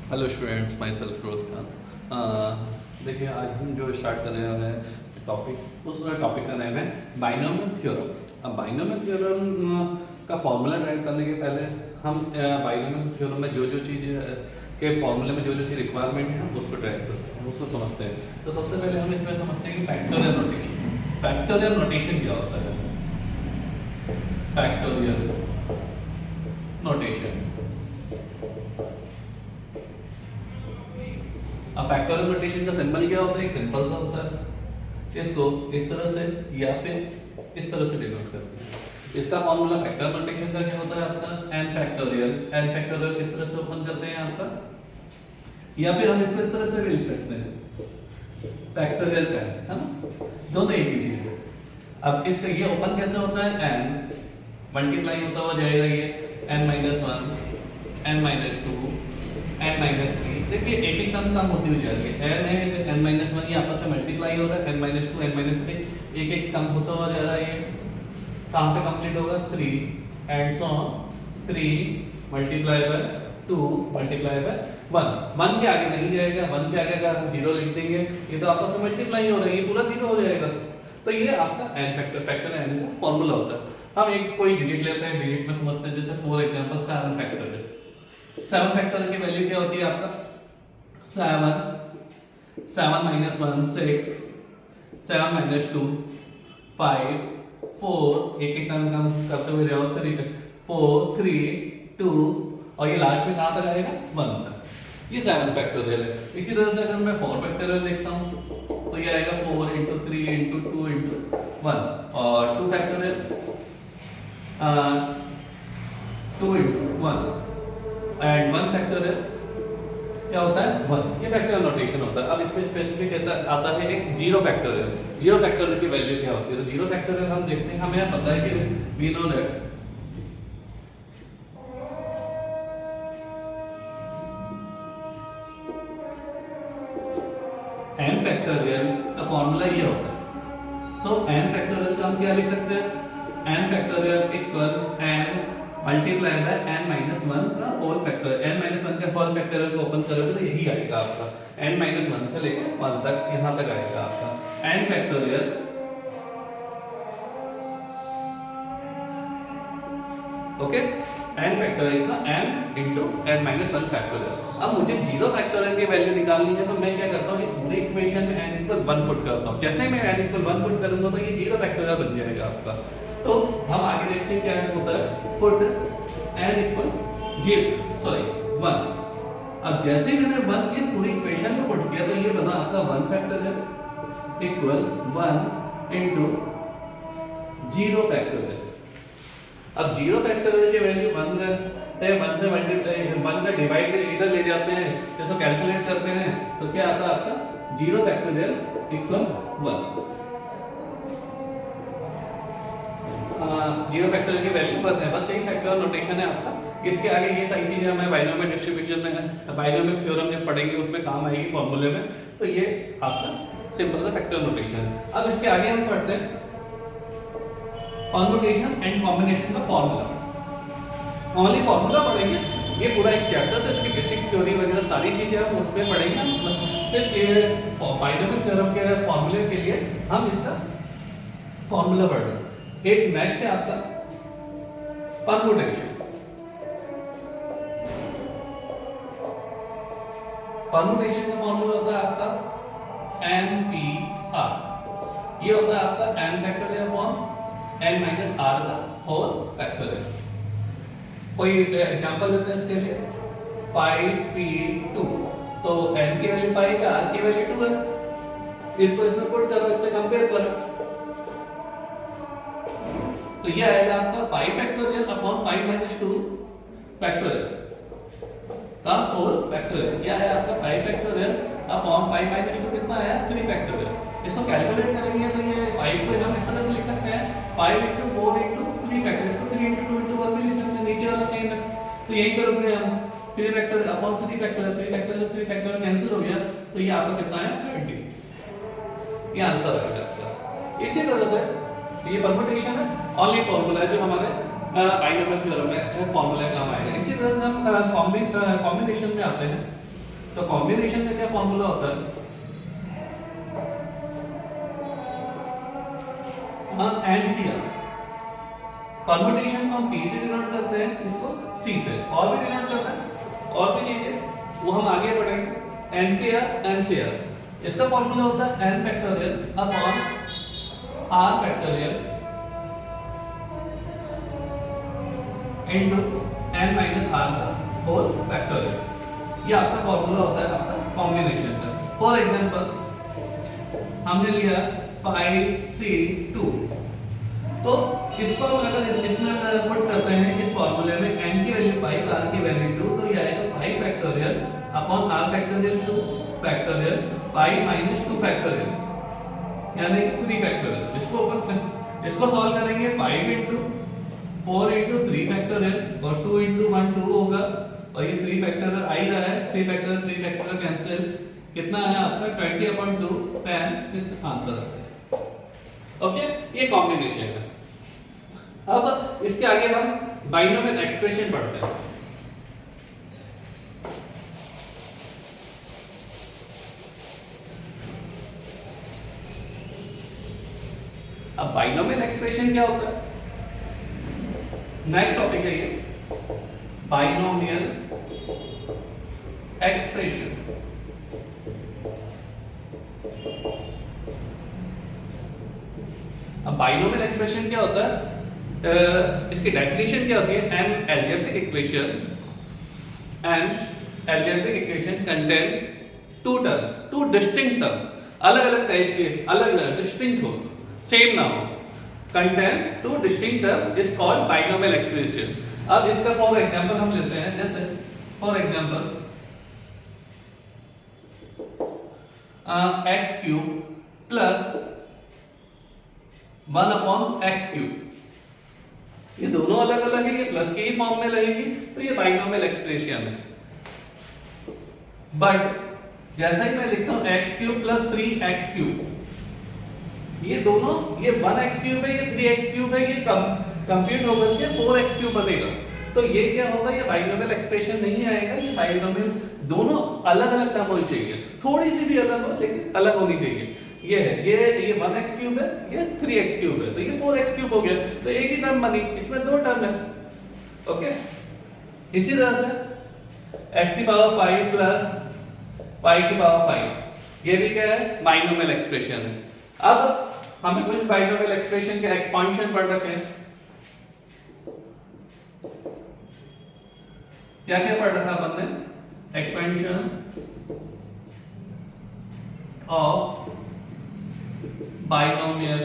Hello students, my self Firoz Khan. देखिए, आज हम जो स्टार्ट कर रहे हैं टॉपिक, उस टॉपिक का नाम है बाइनोमियल थ्योरम। अब बाइनोमियल थ्योरम का फॉर्मूला ड्राइव करने के पहले हम बाइनोमियल थ्योरम में जो चीज़ के फॉर्मूले में जो चीज़ रिक्वायरमेंट है हम उसको ड्राइव करते हैं, उसको समझते हैं। तो सबसे पहले हम इसमें समझते हैं कि फैक्टोरियल नोटेशन। फैक्टोरियल नोटेशन क्या होता है? Factorial notation. अब फैक्टोरियल नोटेशन का सिंबल क्या होता है? एक सिंपल सा होता है, इसको इस तरह से या फिर इस तरह से डिनोट करते हैं। इसका फॉर्मूला फैक्टोरियल नोटेशन का क्या होता है आपका? n factorial. n फैक्टोरियल इस तरह से ओपन करते हैं आपका, या फिर हम इसको इस तरह से भी लिख सकते हैं फैक्टोरियल n, है ना? दोनों एक ही चीज है। अब इसका ये ओपन कैसे होता है? n मल्टीप्लाई होता हुआ जाएगा, ये n - 1 n - 2 n - 3। देखिए एक एक टर्म कम होती हुई जा रही है। n है फिर n - 1 ये आपस में मल्टीप्लाई हो रहा है, n - 2 n - 3 एक एक कम होता हुआ जा रहा है। ये कहाँ पे कंप्लीट होगा? 3 and so on. 3 multiply by 2 multiply by 1। 1 के आगे नहीं जाएगा, 1 के आगे अगर हम 0 लिख देंगे ये तो आपस में मल्टीप्लाई हो रहा है, ये पूरा 0 हो जाएगा। तो ये आपका n फैक्टर n का फॉर्मूला होता है। हम एक कोई डिजिट लेते हैं, डिजिट में समझते हैं। जैसे फॉर एग्जांपल 7 फैक्टर है। 7 फैक्टर की वैल्यू क्या होती है आपका? 7 7 - 1 6 7 - 2 5 4 एक एक टर्म कम करते हुए जाओ। 3 4 3 2 और ये लास्ट में कहाँ तक आएगा? 1 तक। ये 7 फैक्टोरियल है। इसी तरह से अगर मैं 4 फैक्टोरियल देखता हूँ तो ये आएगा 4 × 3 × 2 × 1। और 2 फैक्टोरियल 2 × 1 एंड 1 फैक्टोरियल क्या होता है? 1। ये फैक्टोरियल नोटेशन होता है। अब इसमें स्पेसिफिक आता है एक जीरो फैक्टोरियल। जीरो फैक्टोरियल की वैल्यू क्या होती है? तो जीरो फैक्टोरियल हम देखते हैं, हमें पता है कि we know that n factorial का फॉर्मूला ये होता है। सो n फैक्टोरियल का हम क्या लिख सकते हैं? n factorial equal n multiply by n - 1 का होल फैक्टोरियल। n - 1 का होल फैक्टोरियल को ओपन करोगे तो यही आएगा आपका। n - 1 से लेकर 1 तक यहाँ तक आएगा आपका n factorial okay. n factorial का n × n - 1 फैक्टोरियल। अब मुझे जीरो फैक्टोरियल की वैल्यू निकालनी है, तो मैं क्या करता हूँ? इस पूरे इक्वेशन में n = 1 पुट करता हूँ। जैसे ही मैं n = 1 पुट करूंगा तो ये जीरो फैक्टोरियल बन जाएगा आपका। तो हम आगे देखते हैं क्या होता है। Put n = 1। अब जैसे ही मैंने 1 इस पूरी इक्वेशन में पुट किया तो ये बना आपका 1 फैक्टोरियल इक्वल 1 × 0 फैक्टोरियल। अब जीरो फैक्टोरियल की वैल्यू 1 है, 1 से मल्टीप्लाई 1 का डिवाइड इधर ले जाते हैं, जैसे कैलकुलेट करते हैं तो क्या आता है आपका? Zero factorial equal 1। Zero factorial की वैल्यू 1 है। बस यही फैक्टोरियल नोटेशन है आपका। इसके आगे ये सारी चीजें हमें बाइनोमियल डिस्ट्रीब्यूशन में, बाइनोमियल थ्योरम जब पढ़ेंगे उसमें काम आएगी फॉर्मूले में। तो ये आपका सिंपल सा फैक्टोरियल नोटेशन है। अब इसके आगे हम पढ़ते हैं परम्यूटेशन एंड कॉम्बिनेशन का फॉर्मूला। ओनली फॉर्मूला पढ़ेंगे। ये पूरा एक चैप्टर है, इसकी बेसिक थ्योरी वगैरह सारी चीजें हम उसमें पढ़ेंगे। सिर्फ ये बाइनोमियल थ्योरम के फॉर्मूले के लिए हम इसका फॉर्मूला पढ़ रहे हैं। एक नेक्स्ट है आपका परम्यूटेशन। परम्यूटेशन का फॉर्मूला होता है आपका NPR। ये होता है आपका n factorial upon n - r का होल फैक्टोरियल। कोई एग्जांपल लेते हैं इसके लिए। 5p2 तो n की वैल्यू 5 है, r की वैल्यू 2 है। इसको इसमें पुट करो, इससे कंपेयर करो तो ये आएगा आपका 5 फैक्टोरियल अपॉन 5 - 2 फैक्टोरियल का होल फैक्टोरियल। ये आया आपका 5 फैक्टोरियल अपॉन 5 - 2 कितना आया? 3 फैक्टोरियल। इसको कैलकुलेट करेंगे तो ये 5 को हम इस तरह से लिख सकते हैं 5 × 4 × 3 फैक्टोरियल। इसको 3 × 2 × 1 भी लिख सकते हैं, नीचे वाला सेम है। तो यहीं पे रुक गए हम। 3 factorial upon 3 factorial, 3 factorial 3 factorial cancel हो गया तो ये आपका कितना है? 20। ये आंसर आएगा आपका। इसी तरह से ये परम्यूटेशन है, ओनली फॉर्मूला है जो हमारे बाइनोमियल थ्योरम में फॉर्मूला काम आएगा। इसी तरह से हम कॉम्बिनेशन में आते हैं। तो कॉम्बिनेशन का क्या फॉर्मूला होता है? हाँ, एंड सी आर। परम्यूटेशन को हम पी से डिनोट करते हैं, इसको सी से, और भी डिनोट करते हैं, और भी चीजें वो हम आगे पढ़ेंगे। N K R, N C R, इसका फॉर्मूला होता है N factorial upon R factorial into N minus R का होल फैक्टोरियल। ये आपका फॉर्मूला होता है आपका कॉम्बिनेशन का। फॉर एग्जांपल हमने लिया 5C2, तो इसको हम अगर इसमें पुट करते हैं इस फॉर्मूले में, n की वैल्यू 5, r की वैल्यू 2, तो ये आएगा 5 factorial upon r factorial 2 factorial 5 minus 2 factorial, यानी कि 3 फैक्टोरियल। इसको सॉल्व करेंगे 5 into 4 into 3 फैक्टोरियल और 2 into 1 2 होगा, और ये 3 फैक्टोरियल आ ही रहा है, 3 फैक्टोरियल कैंसिल, कितना है आपका 20/2 10 इसका आंसर। ओके, ये कॉम्बिनेशन है। अब इसके आगे हम बाइनोमियल एक्सप्रेशन पढ़ते हैं। अब बाइनोमियल एक्सप्रेशन क्या होता है? नेक्स्ट टॉपिक है ये, बाइनोमियल एक्सप्रेशन। अब बाइनोमियल एक्सप्रेशन क्या होता है? इसकी डेफिनेशन क्या होती है? N algebraic equation contain two distinct term, अलग अलग टाइप के, अलग अलग डिस्टिंक्ट हो, सेम ना हो, contain two distinct term is called binomial expression. अब इसका फॉर एग्जांपल हम लेते हैं, जैसे for example x cube plus 1/x³, ये दोनों अलग अलग है, ये प्लस के ही फॉर्म में रहेगी, तो ये बाइनोमियल एक्सप्रेशन है। बट जैसा ही मैं लिखता हूं x³ प्लस 3x³, ये दोनों, ये 1x³ है, ये 3x³ है, ये कंप्यूट होकर के 4x³ बनेगा, तो ये क्या होगा? ये बाइनोमियल एक्सप्रेशन नहीं आएगा। ये बाइनोमियल दोनों अलग अलग टर्म होनी चाहिए, थोड़ी सी भी अलग हो लेकिन अलग होनी चाहिए। ये है, ये 1x³ है, ये 3x³ है, तो ये 4x³ हो गया, तो एक ही टर्म बनी, इसमें दो टर्म है। ओके, इसी तरह से x⁵ प्लस y⁵, ये भी क्या है? बाइनोमियल एक्सप्रेशन है। अब हमें कुछ बाइनोमियल एक्सप्रेशन के एक्सपांशन पढ़ रखे हैं। क्या क्या पढ़ रखा अपन ने? Expansion of binomial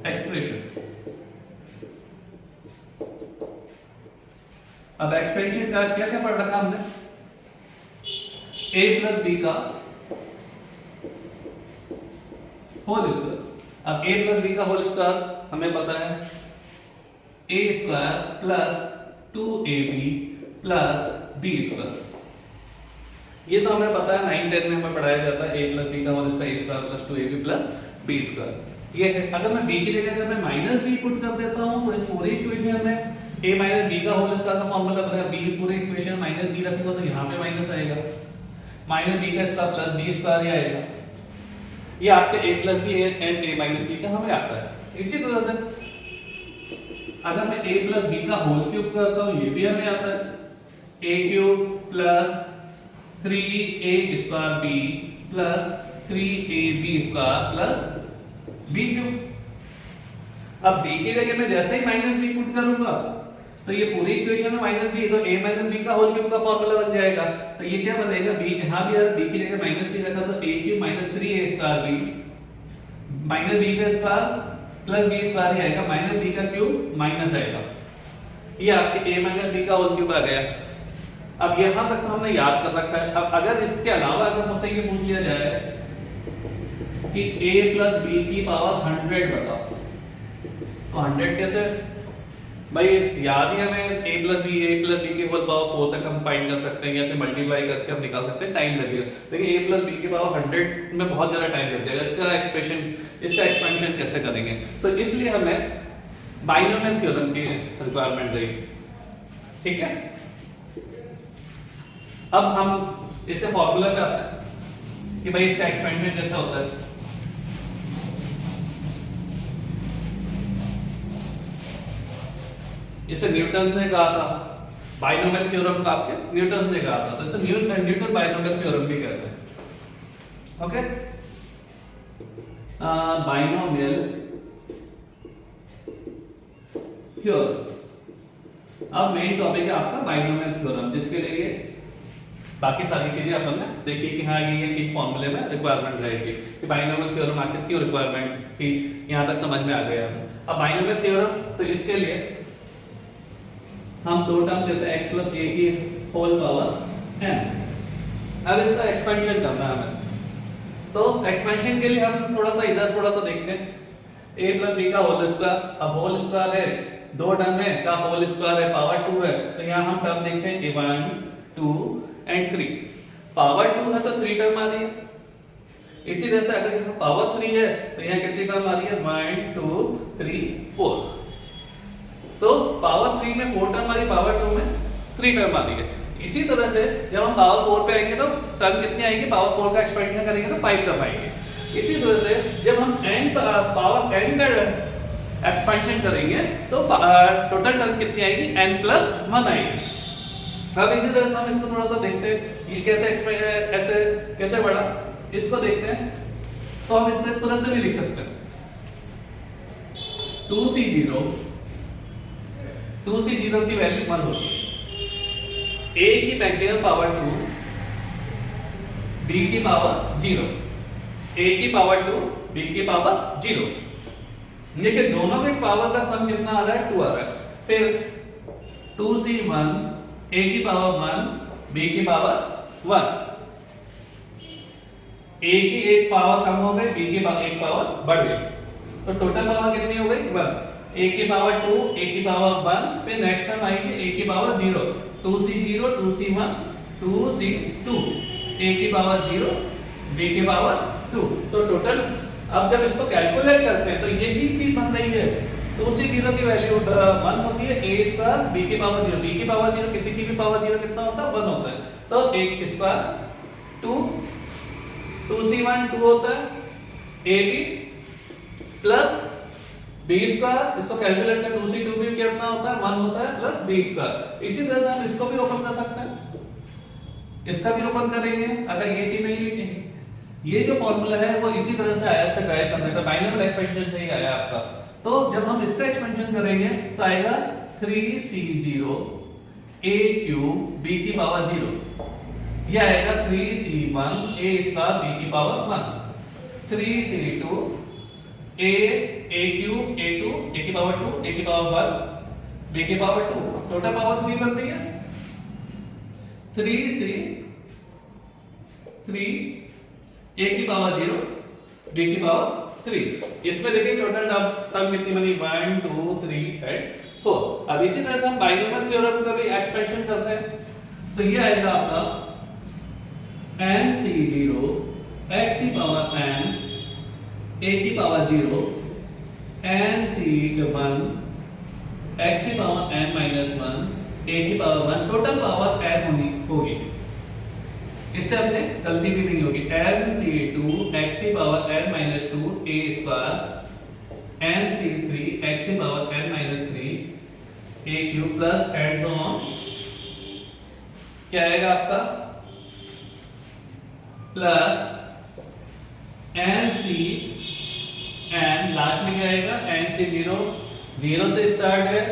expression. अब एक्सपेंशन का क्या क्या पढ़ रखा हमने? a प्लस बी का होल स्क्वायर। अब a प्लस बी का होल स्क्वायर हमें पता है a² plus 2ab plus b²। ये तो हमें पता है, 9 10 में हमें पढ़ाया जाता है a प्लस बी का whole square a² plus 2ab plus b²। ये है। अगर मैं b की जगह अगर मैं माइनस b पुट कर देता हूं, तो इस पूरी इक्वेशन में a माइनस b का होल स्क्वायर का फॉर्मूला बनेगा, b पूरे इक्वेशन माइनस b रखूंगा तो यहाँ पे माइनस आएगा, माइनस b का स्क्वायर प्लस b² ही आएगा। ये आपके a plus B and a minus b का हमें आता है। इसी तरह से अगर मैं a प्लस बी का होल क्यूब करता हूँ, ये भी हमें आता है, a³ plus 3a² b plus 3ab² plus b³ अब b की जगह मैं जैसे ही माइनस b पुट करूंगा तो ये पूरी इक्वेशन में माइनस b, तो a माइनस b का होल क्यूब का फॉर्मूला बन जाएगा। तो ये क्या बनेगा? b, जहां भी यार b की जगह माइनस b रखा तो a³ minus 3a² b minus b का स्क्वायर प्लस b² ही आएगा, माइनस b का क्यूब माइनस आएगा। ये आपके a माइनस b का होल क्यूब आ गया। अब यहां तक तो हमने याद कर रखा है। अब अगर इसके अलावा अगर मुझसे ये पूछ लिया जाए कि a प्लस b की पावर 100 बताओ, तो 100 कैसे भाई? याद ही हमें a प्लस बी की होल पावर 4 तक हम फाइंड कर सकते हैं, या फिर मल्टीप्लाई करके हम निकाल सकते हैं, टाइम लगेगा। लेकिन a प्लस बी की पावर 100 में बहुत ज्यादा टाइम लग जाएगा। इसका एक्सपेंशन कैसे करेंगे? तो इसलिए हमें बाइनोमियल थ्योरम की रिक्वायरमेंट रही। ठीक है, अब हम इसके फॉर्मूला पे आते हैं कि भाई इसका एक्सपेंशन कैसे होता है। इसे न्यूटन ने कहा था, बाइनोमियल थ्योरम का आपके न्यूटन ने कहा था, तो इसे न्यूटन बाइनोमियल थ्योरम भी कहते हैं। Okay, binomial theorem. अब मेन टॉपिक है आपका बाइनोमियल थ्योरम, जिसके लिए बाकी सारी चीजें अपन ने देखी कि हाँ ये चीज फॉर्मूले में रिक्वायरमेंट रहेगी कि बाइनोमियल थ्योरम आखिर क्यों रिक्वायरमेंट थी, यहाँ तक समझ में आ गया। अब बाइनोमियल थ्योरम, तो इसके लिए हम दो टर्म देते हैं x प्लस ए की होल पावर n। अब इसका एक्सपेंशन करना है हमें, तो एक्सपेंशन के लिए हम थोड़ा सा इधर थोड़ा सा देखते हैं। a प्लस बी का होल स्क्वायर, अब होल स्क्वायर है, दो टर्म है का होल स्क्वायर है, पावर 2 है, तो यहाँ हम टर्म देखते हैं a1 2 एंड 3। पावर 2 है तो 3 टर्म आ रही है। इसी तरह से अगर यहाँ पावर 3 है तो यहाँ कितनी टर्म आ रही है, 1 2 3 4। तो पावर 3 में 4 टर्म आ रही है, पावर 2 में 3 टर्म आ रही है। इसी तरह से जब हम पावर 4 पे आएंगे तो टर्म कितनी आएगी, पावर 4 का एक्सपेंशन करेंगे तो 5 टर्म आएंगे। इसी तरह से जब हम पावर n का एक्सपेंशन करेंगे तो टोटल टर्म कितनी आएगी, n प्लस 1 आएगी। अब इसी तरह से हम इसको थोड़ा सा देखते हैं ये कैसे बढ़ा, इसको देखते हैं। तो हम इसको इस तरह से भी लिख सकते हैं, 2c0 की वैल्यू 1 होती है, a की मैक्सिमम पावर 2, b की पावर 0, a की पावर 2, b की पावर 0। देखिए दोनों के पावर का सम कितना आ रहा है, 2 आ रहा है। फिर 2c1, a की पावर 1, b की पावर 1। a की एक पावर कम हो गई, b की एक पावर बढ़ गई, तो टोटल पावर कितनी हो गई, 1। a की पावर 2, a की पावर 1, फिर नेक्स्ट टर्म आएगी a की power 0, 2c0 2c1 2c2, a की पावर 0, b की पावर 2। तो टोटल अब जब इसको कैलकुलेट करते हैं तो यही चीज बन रही है, 2c0 की वैल्यू 1 होती है, a स्क्वायर b की पावर 0, b की पावर 0 किसी की भी पावर 0 कितना होता है, 1 होता है, तो a स्क्वायर 2, 2c1 2 होता है, ab प्लस b स्क्वायर, इसको कैलकुलेट कर 2c2 भी कितना होता है, 1 होता है, प्लस b स्क्वायर। इसी तरह से हम इसको भी ओपन कर सकते हैं, इसका भी ओपन करेंगे। अगर ये चीज नहीं, ये जो फॉर्मूला है वो इसी तरह से आया, इसका ड्राइव करने पे बाइनोमियल एक्सपेंशन से ही आया आपका। तो जब हम इसका एक्सपेंशन करेंगे तो आएगा 3c0 a क्यूब b की पावर 0, ये आएगा 3c1 a स्क्वायर b की power 1, 3c2 a cube a2 a की पावर 2 a की पावर 1 b की पावर 2, टोटल पावर 3 बन रही है। 3 a की पावर 0 b की पावर 3। इसमें देखिए टोटल टर्म कितनी बनी, 1 2 3 एंड 4। अब इसी तरह से हम बाइनोमियल थ्योरम का भी एक्सपेंशन करते हैं, तो ये आएगा आपका nc0 x की पावर n a की पावर 0 nc1 x की पावर n माइनस 1 a की पावर 1, टोटल पावर n होगी। इससे अपने गलती भी नहीं होगी, nc2 x की power n minus 2 a square nc3 x की power n minus 3 a cube plus and so on. क्या आएगा आपका, प्लस nc n, लास्ट में क्या आएगा, nc0 0 से स्टार्ट है,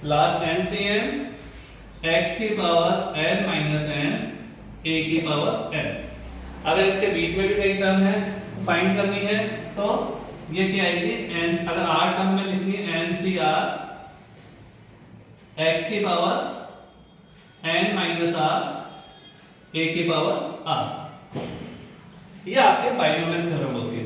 लास्ट ncn x की power n minus n a की पावर n। अगर इसके बीच में भी कई टर्म है फाइंड करनी है तो ये क्या आएगी, n, अगर r टर्म में लिखनी है ncr x की power n minus r a की पावर r, ये आपके बाइनोमियल थ्योरम होती है।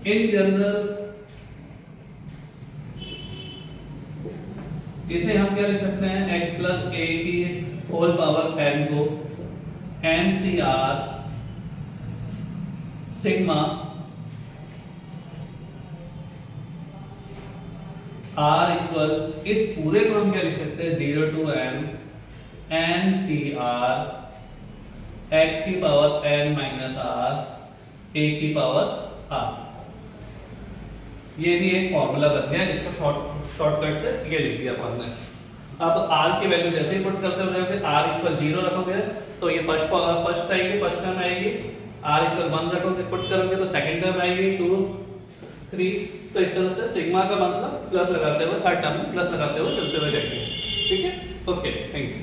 इन जनरल इसे हम क्या लिख सकते हैं, x प्लस a की होल पावर n को ncr सिग्मा R इक्वल, इस पूरे को हम क्या लिख सकते हैं, 0 to n n c r x की power n minus r a की पावर r। ये भी एक फॉर्मूला बन गया, इसको शॉर्टकट से ये लिख दिया अपन ने। अब r की वैल्यू जैसे ही पुट करते हो फिर r इक्वल 0 रखोगे तो ये फर्स्ट आएगी, फर्स्ट टर्म आएगी। r इक्वल 1 रखोगे, पुट करोगे तो सेकंड टर्म आएगी 2 3। तो इस तरह से सिग्मा का मतलब प्लस लगाते हुए हर टर्म में प्लस लगाते हुए चलते हुए जाएंगे। ठीक है, ओके, थैंक यू।